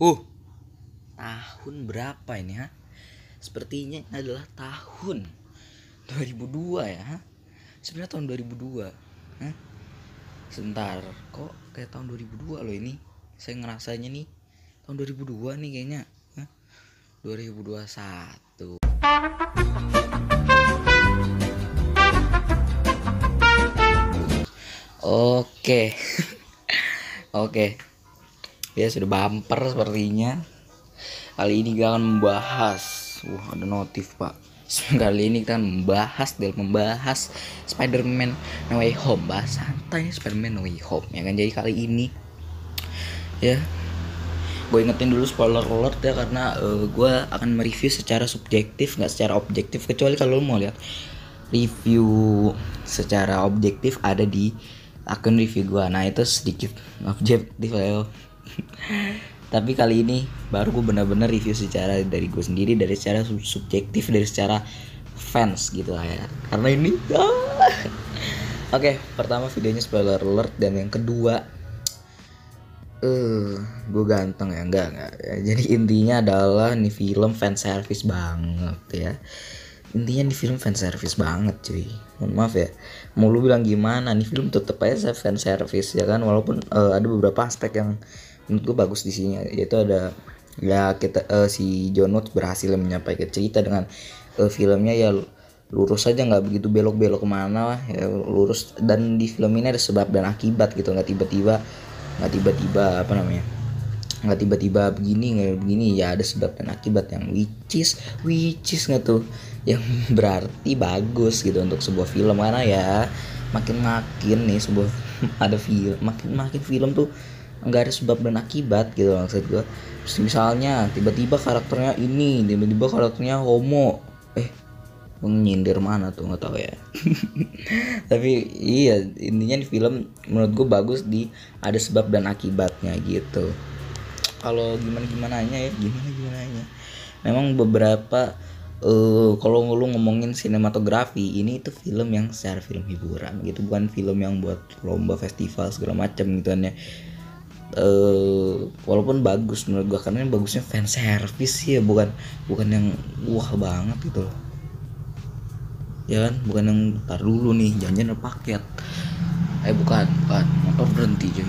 Uh, tahun berapa ini ha? Sepertinya ini adalah tahun 2002 ya ha? Sebenarnya tahun 2002 ha? Sebentar, kok kayak tahun 2002 loh ini. Saya ngerasanya nih tahun 2002 nih kayaknya ha? 2021. Oke. Oke. Ya sudah bumper sepertinya. Kali ini kita akan membahas, ada notif pak. Kali ini kita akan membahas Spider-Man No Way Home. Bahas santai Spider-Man No Way Home ya kan. Jadi kali ini ya gue ingetin dulu spoiler alert ya, karena gue akan mereview secara subjektif, nggak secara objektif. Kecuali kalau lo mau lihat review secara objektif ada di akun review gue, nah itu sedikit objektif ya. Tapi kali ini baru gue benar-benar review secara dari gue sendiri, dari secara subjektif, dari secara fans gitu lah ya. Karena ini Oke, pertama videonya spoiler alert, dan yang kedua gue ganteng ya, enggak ya. Jadi intinya adalah nih film fan service banget ya. Intinya nih film fan service banget cuy. Mohon maaf ya, mau lu bilang gimana, nih film tetep aja fan service ya kan. Walaupun ada beberapa aspek yang menurut gue bagus di sini, yaitu ada ya kita si John Watts berhasil menyampaikan cerita dengan filmnya ya lurus aja, nggak begitu belok-belok kemana lah ya, lurus. Dan di film ini ada sebab dan akibat gitu, nggak tiba-tiba nggak tiba-tiba begini ya, ada sebab dan akibat yang which is nggak tuh, yang berarti bagus gitu untuk sebuah film. Karena ya makin nih sebuah ada film, makin film tuh nggak ada sebab dan akibat gitu maksud gue. Misalnya tiba-tiba karakternya ini, tiba-tiba karakternya homo, nyindir mana tuh nggak tahu ya. Tapi iya, intinya di film menurut gue bagus di ada sebab dan akibatnya gitu. Kalau gimana nya memang beberapa kalau lu ngomongin sinematografi, ini itu film yang secara film hiburan gitu, bukan film yang buat lomba festival segala macam gitu kan ya. Walaupun bagus menurut gua, karena yang bagusnya fan service ya, bukan yang wah banget gitu loh ya kan. Bukan yang tar dulu nih janjian paket, bukan motor berhenti cuy.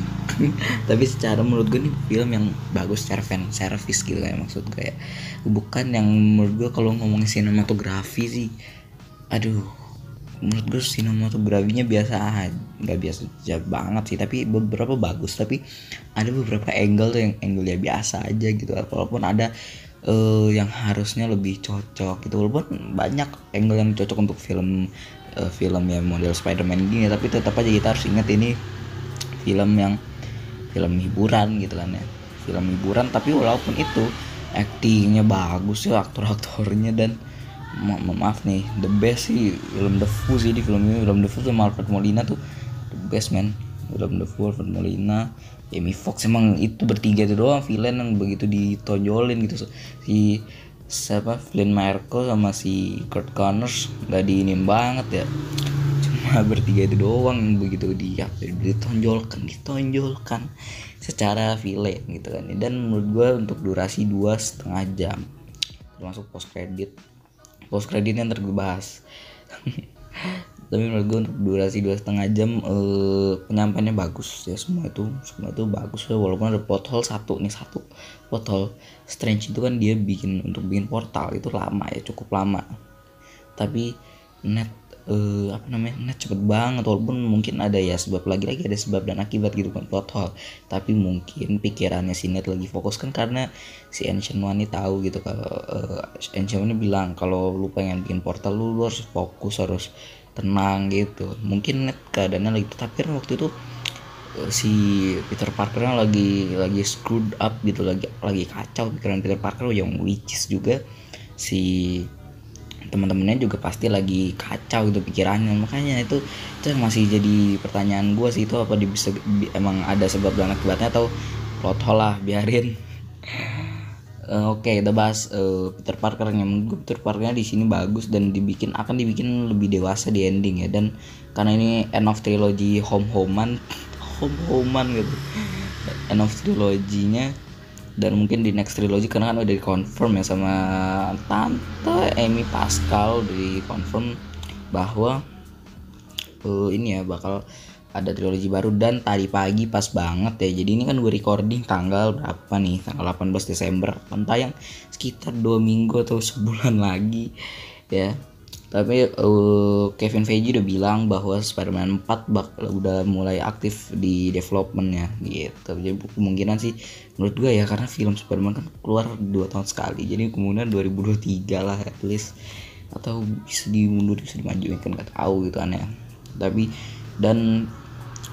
Tapi secara menurut gue nih film yang bagus secara fan service gitu kayak, maksud kayak bukan yang menurut gue kalau ngomongin sinematografi sih, menurut gue sinematografinya nggak biasa banget sih, tapi beberapa bagus. Tapi ada beberapa angle tuh yang angle-nya biasa aja gitu, walaupun ada yang harusnya lebih cocok gitu. Walaupun banyak angle yang cocok untuk film yang model Spider-Man gini, tapi tetap aja kita harus ingat ini film hiburan gitu kan ya, film hiburan. Tapi walaupun itu actingnya bagus ya, aktor-aktornya, dan maaf nih, the best sih Willem Dafoe sih di film ini. Willem Dafoe sama Alfred Molina tuh the best man. Willem Dafoe, Alfred Molina, Jamie Foxx, emang itu bertiga itu doang villain yang begitu ditonjolin gitu. Si siapa, Flynn Marko sama si Kurt Connors nggak diinin banget ya, cuma bertiga itu doang yang begitu ditonjolkan secara villain gitu kan. Dan menurut gue untuk durasi 2,5 jam termasuk post creditnya ntar gue bahas. Tapi menurut gue untuk durasi 2,5 jam penyampaiannya bagus ya, semua itu bagus ya. Walaupun ada plot hole satu plot hole. Strange itu kan dia bikin portal itu lama ya, cukup lama. Tapi net cepet banget. Walaupun mungkin ada ya sebab, lagi-lagi ada sebab dan akibat gitu kan plot hole. Tapi mungkin pikirannya si Net lagi fokus kan, karena si Ancient One ini tahu gitu, kalau Ancient One bilang kalau lu pengen bikin portal lu harus fokus, harus tenang gitu. Mungkin Net keadaannya lagi, tapi kan waktu itu si Peter Parker lagi screwed up gitu, lagi kacau pikiran Peter Parker, yang which is juga si teman-temannya juga pasti lagi kacau gitu pikirannya. Makanya itu masih jadi pertanyaan gue sih, itu apa emang ada sebab dan akibatnya atau plot hole lah, biarin. Oke, kita bahas Peter Parkernya. Menurut Peter Parkernya di sini bagus, dan akan dibikin lebih dewasa di ending ya. Dan karena ini end of trilogy home-homan gitu, end of trilogy-nya Dan mungkin di next trilogy karena kan udah di confirm ya sama tante Amy Pascal, di confirm bahwa ini ya bakal ada trilogi baru. Dan tadi pagi pas banget ya, jadi ini kan gue recording tanggal berapa nih, tanggal 18 Desember, akan tayang sekitar 2 minggu atau sebulan lagi ya. Tapi Kevin Feige udah bilang bahwa Spider-Man 4 udah mulai aktif di developmentnya gitu. Jadi kemungkinan sih menurut gue ya, karena film Spider-Man kan keluar 2 tahun sekali, jadi kemungkinan 2023 lah at least, atau bisa dimundur, bisa dimajuin, kan gak tahu gitu aneh. Tapi dan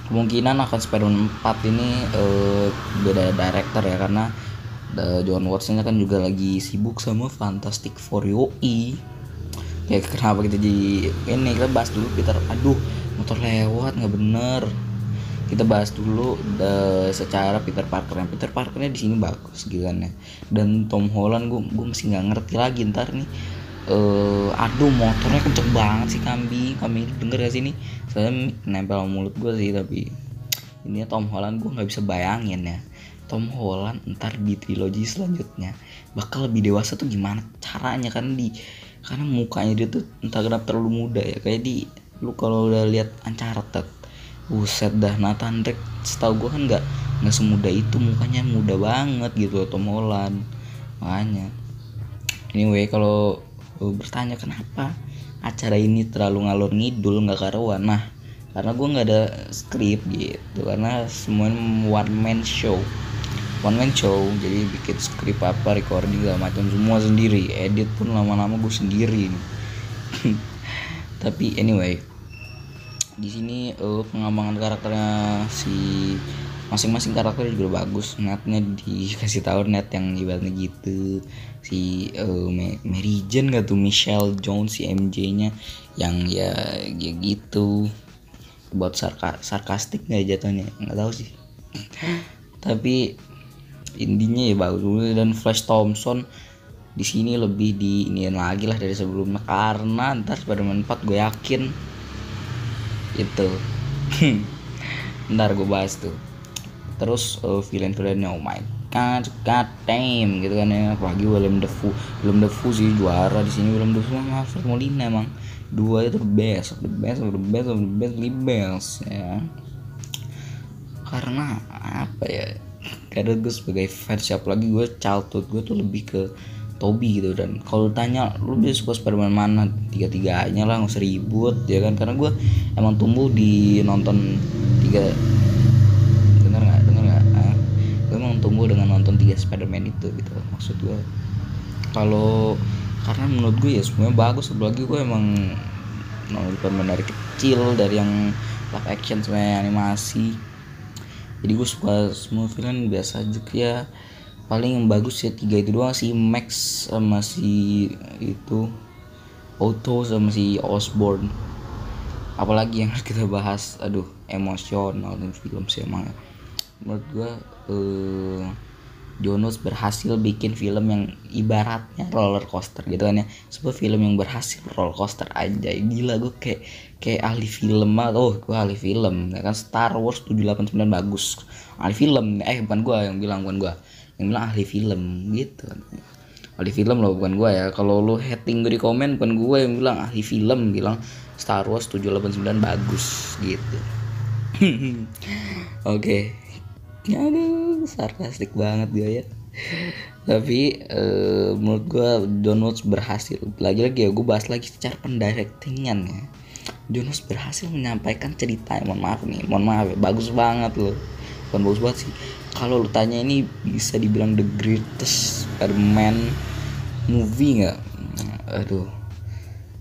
kemungkinan akan Spider-Man 4 ini beda director ya, karena John Watts kan juga lagi sibuk sama Fantastic Four yoi. Ya kenapa kita jadi ini, kita bahas dulu Peter, aduh motor lewat nggak bener. Kita bahas dulu secara Peter Parkernya di sini bagus gitu kan ya. Dan Tom Holland gue masih nggak ngerti lagi ntar nih. Aduh motornya kenceng banget sih, kambing denger gak sih ini? Saya nempel mulut gue sih, tapi ini Tom Holland gue nggak bisa bayangin ya. Tom Holland ntar di trilogi selanjutnya bakal lebih dewasa tuh gimana caranya, karena mukanya dia tuh entah kenapa terlalu muda ya, kayak lu kalau udah lihat Uncharted, buset dah, Nathan Drake setahu gue kan nggak semuda itu, mukanya muda banget gitu Tom Holland. Makanya anyway, kalau bertanya kenapa acara ini terlalu ngalor ngidul nggak karuan, nah karena gue nggak ada skrip gitu, karena semuanya one man show, jadi bikin skrip apa, recording segala macam semua sendiri, edit pun lama-lama gue sendiri nih. Tapi anyway, di sini pengembangan karakternya si masing-masing karakter juga bagus. Netnya dikasih tahu net yang ibaratnya gitu, si Mary Jane gak tuh, Michelle Jones si MJ-nya yang ya gitu, buat sarkastik nggak jatuhnya, nggak tahu sih. Tapi intinya ya bagus. Dan Flash Thompson di sini lebih diiniin lagi lah dari sebelumnya, karena ntar Spider-Man 4 gue yakin itu ntar gue bahas tuh. Terus villain-villainnya, oh my god damn gitu kan ya, apalagi Willem Dafoe sih juara di sini. Willem Dafoe sama Alfred Molina emang dua itu the best ya. Karena apa ya, karena gue sebagai fans, siapa lagi, gue childhood gue tuh lebih ke Toby gitu. Dan kalau tanya lu bisa suka Spider-Man mana, tiga-tiganya lah, nggak usah ribut ya kan, karena gue emang tumbuh di nonton gue emang tumbuh dengan nonton 3 Spider-Man itu gitu. Maksud gue kalau karena menurut gue ya semuanya bagus, apalagi gue emang nonton Spider-Man dari kecil, dari yang live action sampai animasi, jadi gue suka semua film biasa aja ya. Paling yang bagus ya 3 itu doang, si Max sama si itu Otto sama si Osborn. Apalagi yang harus kita bahas, aduh emosional nih film sih emang. Menurut gue Jonas berhasil bikin film yang ibaratnya roller coaster gitu kan ya, sebuah film yang berhasil roller coaster aja. Gila, gue kayak ahli film gue ahli film ya kan. Star Wars 789 bagus, ahli film bukan gue yang bilang ahli film gitu kan, ahli film loh, bukan gue ya. Kalau lo hating gue di komen, bukan gue yang bilang ahli film, bilang Star Wars 789 bagus gitu. Oke. Aduh, sarkastik banget dia ya. Tapi menurut gue John Watts berhasil. Lagi-lagi ya gue bahas lagi secara pendirectingan ya. John Watts berhasil menyampaikan cerita. Mohon maaf ya, bagus banget loh. Bukan bagus banget sih. Kalau lu tanya ini bisa dibilang the greatest Spider-Man movie nggak? Aduh,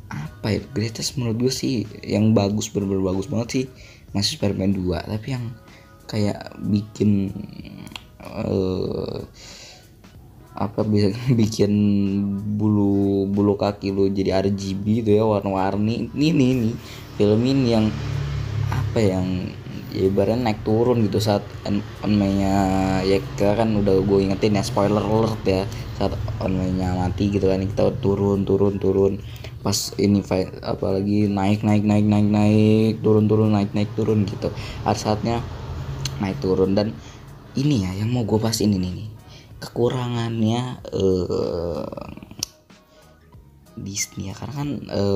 apa ya greatest menurut gue sih, yang bagus, bener-bener bagus banget sih masih Spider-Man 2. Tapi yang kayak bikin bisa bikin bulu kaki lu jadi RGB gitu ya, warna-warni. Ini film ini yang apa, yang ya ibaratnya naik turun gitu saat on-nya ya, kita kan udah gue ingetin ya, spoiler alert ya, saat on-nya mati gitu kan, kita turun pas ini fight, apalagi naik turun naik turun gitu, ada saatnya naik turun. Dan ini ya yang mau gue bahas ini nih, kekurangannya Disney ya, karena kan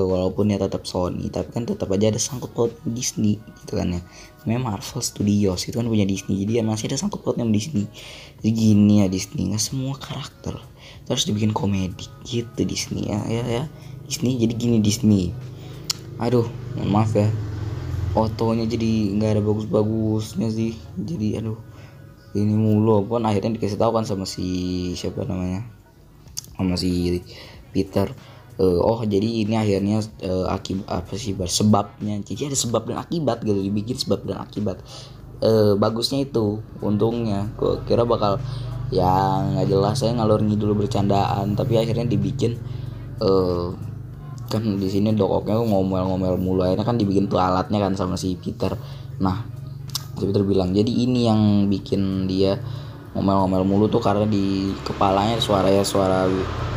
walaupun ya tetap Sony, tapi kan tetap aja ada sangkut paut Disney gitu kan ya. Namanya Marvel Studios itu kan punya Disney, jadi ya masih ada sangkut pautnya sama Disney. Jadi gini ya, Disney nggak semua karakter terus dibikin komedi gitu Disney ya Disney. Jadi gini Disney, aduh mohon maaf ya, otonya jadi nggak ada bagus-bagusnya sih. Jadi aduh ini mulu, pun akhirnya dikasih tahu kan sama si siapa namanya, sama si Peter. Oh jadi ini akhirnya akibat apa sih sebabnya, jadi ada sebab dan akibat gitu, dibikin sebab dan akibat. Bagusnya itu untungnya gue kira bakal ya nggak jelas, saya ngalor ngidul bercandaan, tapi akhirnya dibikin kan di sini dokoknya ngomel-ngomel mulu, akhirnya kan dibikin tuh alatnya kan sama si Peter. Nah Peter bilang jadi ini yang bikin dia ngomel-ngomel mulu tuh karena di kepalanya suara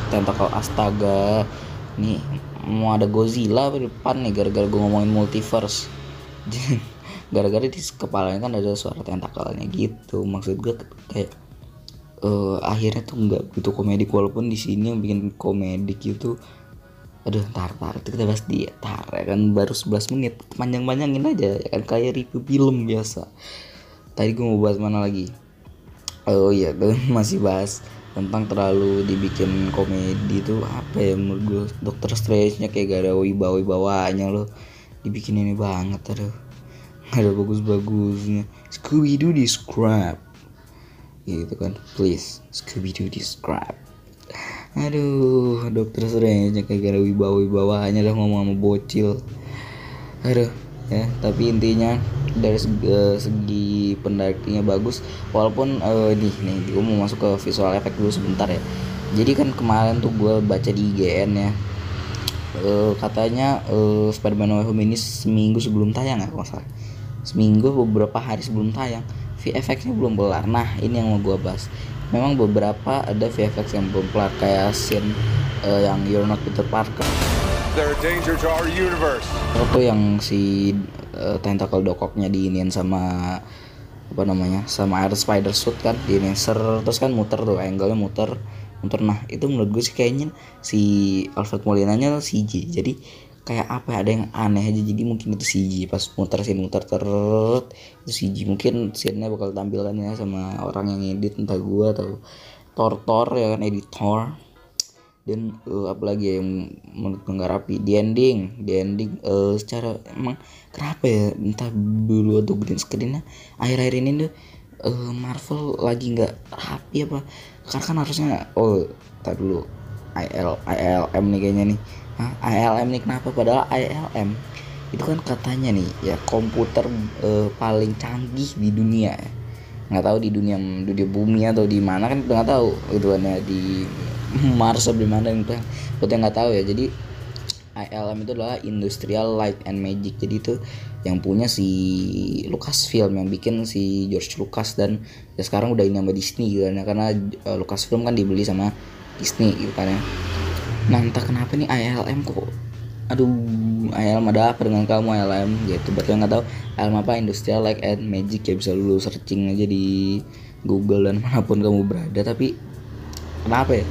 tentakel astaga. Nih mau ada Godzilla di depan nih gara-gara gue ngomongin multiverse. Gara-gara di kepalanya kan ada suara tentakelnya gitu. Maksud gue kayak akhirnya tuh nggak begitu komedik, walaupun di sini yang bikin komedik gitu. Aduh tar itu kita bahas di tar ya kan, baru 11 menit panjang-panjangin aja ya kan, kayak review film biasa. Tadi gue mau bahas mana lagi? Oh iya gue masih bahas tentang terlalu dibikin komedi tuh apa ya, menurut gue Doctor Strange nya kayak gak ada wibawa-wibawanya loh, dibikin ini banget, aduh gak ada bagus-bagusnya. Scooby-Doo describe gitu kan, please Scooby-Doo describe. Aduh Doctor Strange nya kayak gak ada wibawa-wibawanya lah, ngomong sama bocil. Aduh ya, tapi intinya dari segi pendakinya bagus, walaupun nih gue mau masuk ke visual effect dulu sebentar ya. Jadi kan kemarin tuh gue baca di IGN ya, katanya Spider-Man No Way Home ini seminggu sebelum tayang ya, kalau salah seminggu beberapa hari sebelum tayang VFX-nya belum kelar. Nah ini yang mau gue bahas, memang beberapa ada VFX yang belum kelar, kayak scene yang You're Not Peter Parker. They're a danger to our universe. Itu yang si tentakel dokoknya diinin sama apa namanya, sama air spider suit kan, diinin terus kan muter tuh, angle-nya muter. Nah itu menurut gue sih kayaknya si Alfred Molina-nya CG, jadi kayak apa ya, ada yang aneh aja. Jadi mungkin itu CG pas muter itu CG, mungkin scene-nya bakal tampilkan ya sama orang yang edit, entah gue atau Thor ya kan, editor. Dan apalagi yang menurut gue nggak rapi di ending secara emang kenapa ya, entah dulu atau green screen-nya akhir-akhir ini tuh Marvel lagi nggak rapi apa, karena kan harusnya tar dulu ILM nih kayaknya nih. ILM nih kenapa, padahal ILM itu kan katanya nih ya komputer paling canggih di dunia ya. Nggak tahu di dunia bumi atau di mana kan, nggak tahu itu kan ya, di Mars atau di mana itu buat yang nggak tahu ya. Jadi ILM itu adalah Industrial Light and Magic, jadi itu yang punya si Lucasfilm, yang bikin si George Lucas, dan ya sekarang udah ini sama Disney gitu kan, karena Lucasfilm kan dibeli sama Disney gitu kan ya. Nah entah kenapa nih ILM kok, aduh ILM ada apa dengan kamu ILM gitu. Buat yang nggak tahu ILM apa, Industrial Light and Magic ya, bisa lu searching aja di Google dan manapun kamu berada. Tapi kenapa ya,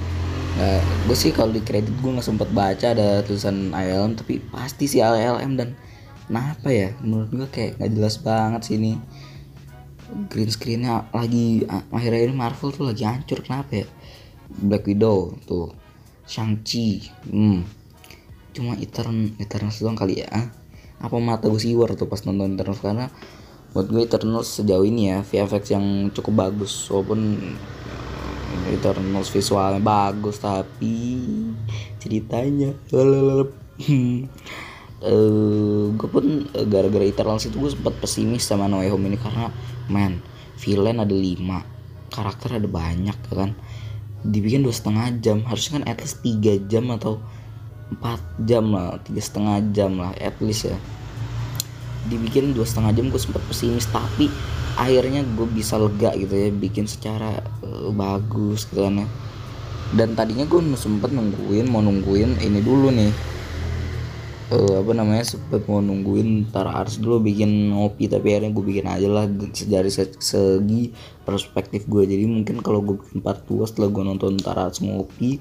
gue sih kalau di kredit gue nggak sempet baca ada tulisan ILM, tapi pasti sih ILM. Dan kenapa ya, menurut gue kayak nggak jelas banget sih ini green screen-nya lagi akhir-akhir ini. Marvel tuh lagi hancur, kenapa ya? Black Widow tuh, Shang-Chi cuma Eternals doang kali ya. Apa mata gue siwar tuh pas nonton Eternals, karena buat gue Eternals sejauh ini ya VFX yang cukup bagus, walaupun Eternals visualnya bagus tapi ceritanya gue pun gara-gara Eternals itu gue sempat pesimis sama No Way Home ini, karena villain ada 5, karakter ada banyak kan, dibikin 2,5 jam, harusnya kan at least 3 jam atau 4 jam lah, 3,5 jam lah at least ya, dibikin 2,5 jam. Gue sempat pesimis, tapi akhirnya gue bisa lega gitu ya, bikin secara bagus gitu kan ya. Dan tadinya gue sempet mau nungguin ini dulu nih, apa namanya, sempet mau nungguin ntar Ars dulu bikin ngopi, tapi akhirnya gue bikin aja lah dari segi perspektif gue. Jadi mungkin kalau gue bikin part 2 setelah gue nonton ntar Ars ngopi,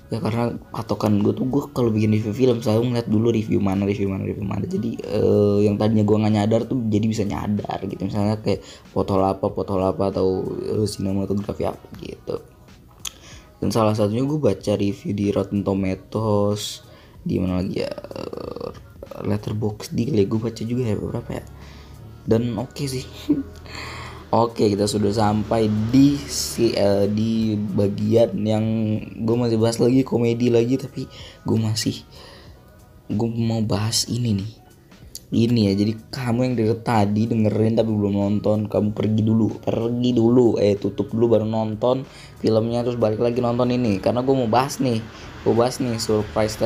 ya karena patokan gue tuh, gue kalau bikin review film selalu ngeliat dulu review mana. Jadi yang tadinya gue nggak nyadar tuh jadi bisa nyadar gitu, misalnya kayak foto apa atau sinematografi apa gitu. Dan salah satunya gue baca review di Rotten Tomatoes, di mana lagi ya, Letterboxd, di gue baca juga ya beberapa ya, dan oke sih. Oke, kita sudah sampai di bagian yang gue masih bahas lagi komedi lagi, tapi gue mau bahas ini nih. Ini ya, jadi kamu yang dari tadi dengerin tapi belum nonton, kamu pergi dulu, tutup dulu baru nonton filmnya, terus balik lagi nonton ini, karena gue mau bahas nih surprise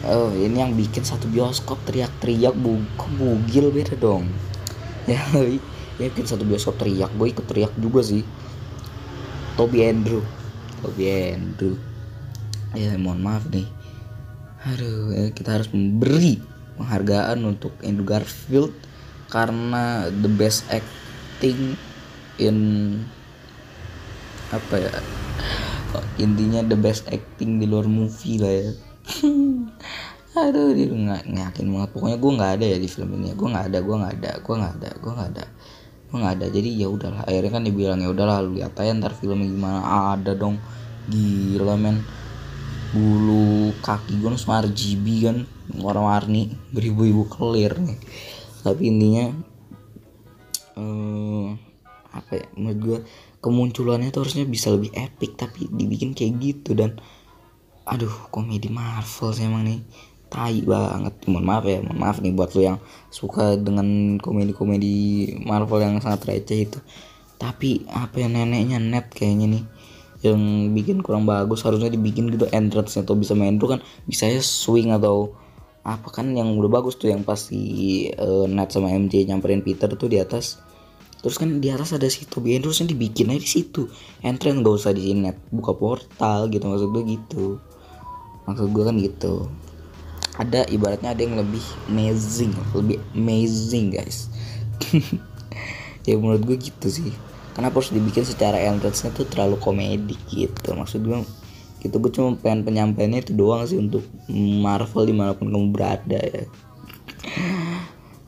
oh, ini yang bikin satu bioskop teriak-teriak, bugil beda dong ya. Ya bikin satu bioskop teriak, gue ikut teriak juga sih. Toby Andrew ya, mohon maaf nih, kita harus memberi penghargaan untuk Andrew Garfield karena the best acting in apa ya, intinya the best acting di luar movie lah ya. Dia nggak banget, pokoknya gue nggak ada ya di film ini ya, gue nggak ada. Jadi ya udahlah, akhirnya kan dibilang ya udahlah lu lihat aja ntar filmnya gimana. Ada dong, gila men, bulu kaki gue semua RGB kan, warna-warni beribu-ibu clear nih. Tapi intinya apa ya, menurut gue kemunculannya tuh harusnya bisa lebih epic, tapi dibikin kayak gitu. Dan komedi Marvel sih emang nih tai banget. Mohon maaf nih buat lo yang suka dengan komedi Marvel yang sangat receh itu. Tapi apa ya, neneknya net kayaknya nih yang bikin kurang bagus. Harusnya dibikin gitu entrance atau bisa main tuh kan, bisa ya swing atau apa kan, yang udah bagus tuh yang pasti Ned sama MJ nyamperin Peter tuh di atas. Terus kan di atas ada si Toby Andrews, yang dibikin aja di situ entrance, gak usah di Ned buka portal gitu. Maksud gue kan gitu. Ada ibaratnya ada yang lebih amazing guys. Ya menurut gue gitu sih. Kenapa harus dibikin secara entrance-nya tuh terlalu komedi gitu. Maksud gue gitu, gue cuma pengen penyampaiannya itu doang sih untuk Marvel dimanapun kamu berada ya.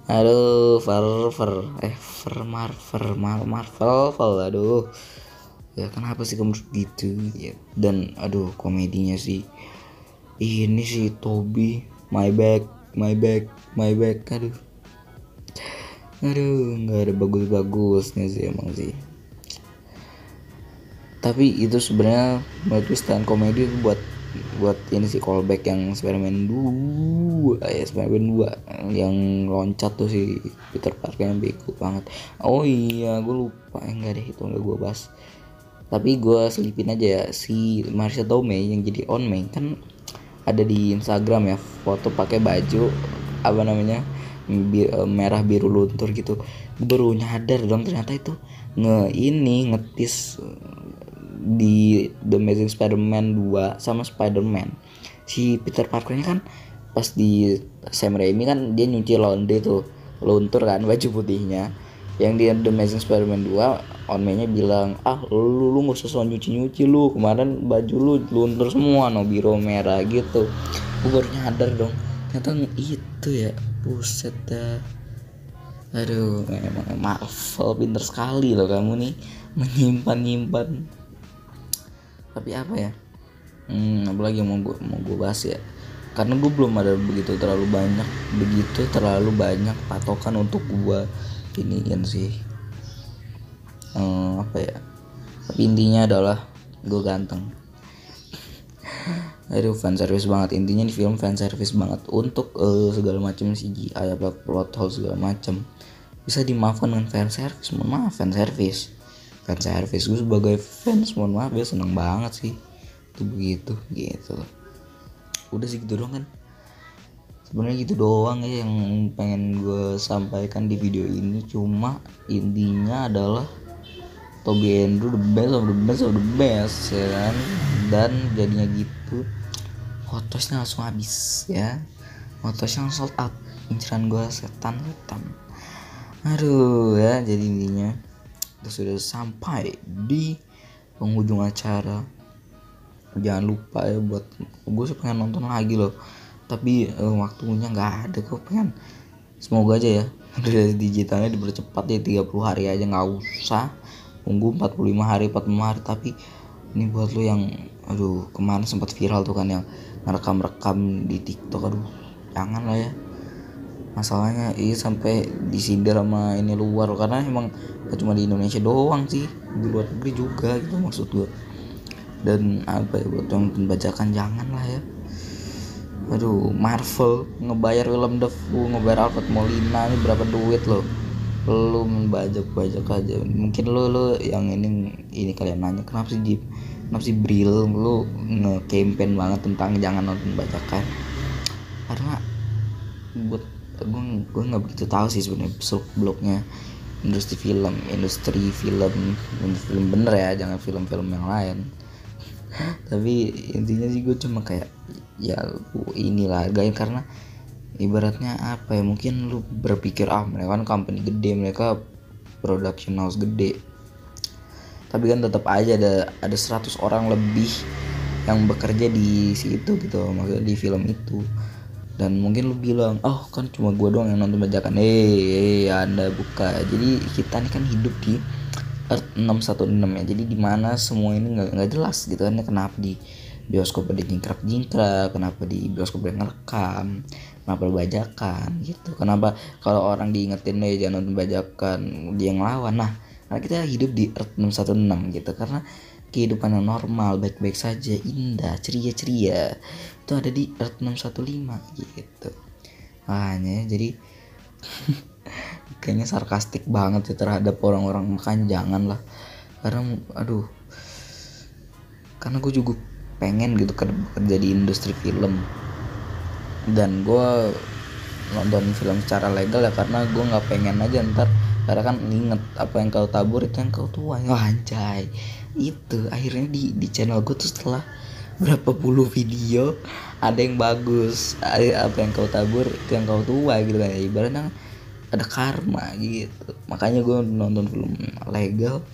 Marvel, aduh. Ya kenapa sih kamu gitu ya. Dan komedinya sih ini sih Toby, my back, nggak ada bagusnya sih emang sih. Tapi itu sebenarnya menurut stand komedi buat ini sih, callback yang Spider-Man 2 yang loncat tuh si Peter Parker yang bego banget. Oh iya, gue lupa, enggak deh, itu enggak gue bahas. Tapi gue selipin aja ya, si Marisa Tomei yang jadi On May kan ada di Instagram ya, foto pakai baju apa namanya, merah biru luntur gitu. Gue baru nyadar dong, ternyata itu ngetis di The Amazing Spider-Man 2 sama Spider-Man. Si Peter Parker-nya kan pas di Sam Raimi kan dia nyuci laundry tuh, luntur kan baju putihnya. Yang di The Amazing Spider-Man 2 On May-nya bilang, lu gak usah soal nyuci lu, kemarin baju lu luntur semua, no biru merah gitu. Gue baru nyadar dong, ternyata itu ya, buset dah. Emang Marvel pinter sekali loh kamu nih menyimpan. Tapi apa ya, apalagi yang mau gue bahas ya, karena gue belum ada terlalu banyak patokan untuk gue iniin sih. Apa ya, tapi intinya adalah gue ganteng. Fan service banget, intinya di film fan service banget untuk segala macam CGI apa plot hole segala macam bisa dimaafkan dengan fan service. Mohon maaf, fan service gue sebagai fans mohon maaf ya, seneng banget sih itu begitu gitu. Udah sih gitu doang kan, sebenarnya gitu doang ya yang pengen gue sampaikan di video ini. Cuma intinya adalah Toby Andrew the best of the best ya kan, dan jadinya gitu Hotosnya langsung habis ya, Hotosnya langsung sold out, inceran gue setan. Aduh ya, jadi intinya kita sudah sampai di penghujung acara. Jangan lupa ya, buat gue sih pengen nonton lagi loh, tapi waktunya nggak ada. Gue pengen, semoga aja ya dari digitalnya dipercepat ya, 30 hari aja, nggak usah tunggu 45 hari 45 hari. Tapi ini buat lo yang aduh kemarin sempat viral tuh kan, yang ngerekam di TikTok, aduh jangan lah ya. Masalahnya sampai disindir sama ini luar, karena emang gak cuma di Indonesia doang sih, di luar negeri juga gitu maksud gue. Dan apa ya, buat nonton bajakan jangan lah ya. Aduh, Marvel ngebayar Willem Dafoe, ngebayar Alfred Molina, ini berapa duit lo? Lu membajak aja. Mungkin lo yang ini kalian nanya, kenapa sih Bril lu nge-campaign banget tentang jangan nonton bajakan? Karena buat gue nggak begitu tahu sih sebenarnya seluk beluknya industri film bener ya, jangan film-film yang lain. Tapi intinya sih gue cuma kayak ya inilah hargain, karena ibaratnya apa ya, mungkin lu berpikir mereka kan company gede, mereka production house gede, tapi kan tetap aja ada 100 orang lebih yang bekerja di situ gitu, maksudnya di film itu. Dan mungkin lu bilang, kan cuma gue doang yang nonton bajakan. Anda buka. Jadi kita nih kan hidup di Earth 616 ya. Jadi di mana semua ini nggak jelas gitu kan. Kenapa di bioskop ada jingkrak, kenapa di bioskop ada ngerekam, kenapa bajakan gitu. Kenapa kalau orang diingetin jangan nonton bajakan, dia ngelawan. Nah, karena kita hidup di Earth 616 gitu. Karena kehidupan yang normal, baik-baik saja, indah, ceria itu ada di Earth 615 gitu. Makanya jadi kayaknya sarkastik banget ya terhadap orang-orang, makanya jangan lah. Karena karena gue juga pengen gitu kerja di industri film, dan gue nonton film secara legal ya, karena gue nggak pengen aja ntar, karena kan inget apa yang kau tabur itu yang kau tuai. Anjay, itu akhirnya di channel gue tuh setelah berapa puluh video ada yang bagus, apa yang kau tabur itu yang kau tuai gitu kan, ibaratnya ada karma gitu. Makanya gue nonton film legal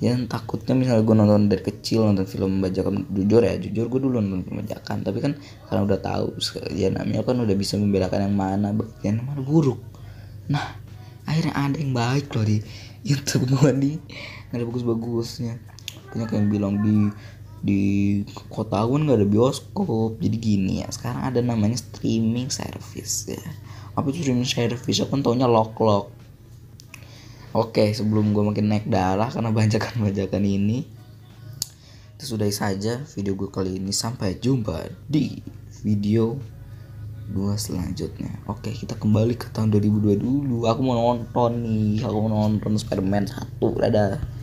yang takutnya misalnya gue nonton dari kecil nonton film bajakan, jujur gue dulu nonton film bajakan, tapi kan karena udah tahu ya namanya kan udah bisa membedakan yang mana baik dan yang mana buruk. Nah akhirnya ada yang baik loh di YouTube gue nih, nggak ada bagus-bagusnya. Banyak yang bilang di kota gue nggak ada bioskop. Jadi gini ya, sekarang ada namanya streaming service ya. Apa itu streaming service? Aku kan taunya lock. Oke, sebelum gue makin naik darah karena bajakan ini, itu sudahi saja video gue kali ini. Sampai jumpa di video 2 selanjutnya. Oke, kita kembali ke tahun 2002 dulu. Aku mau nonton Spider-Man 1. Dadah.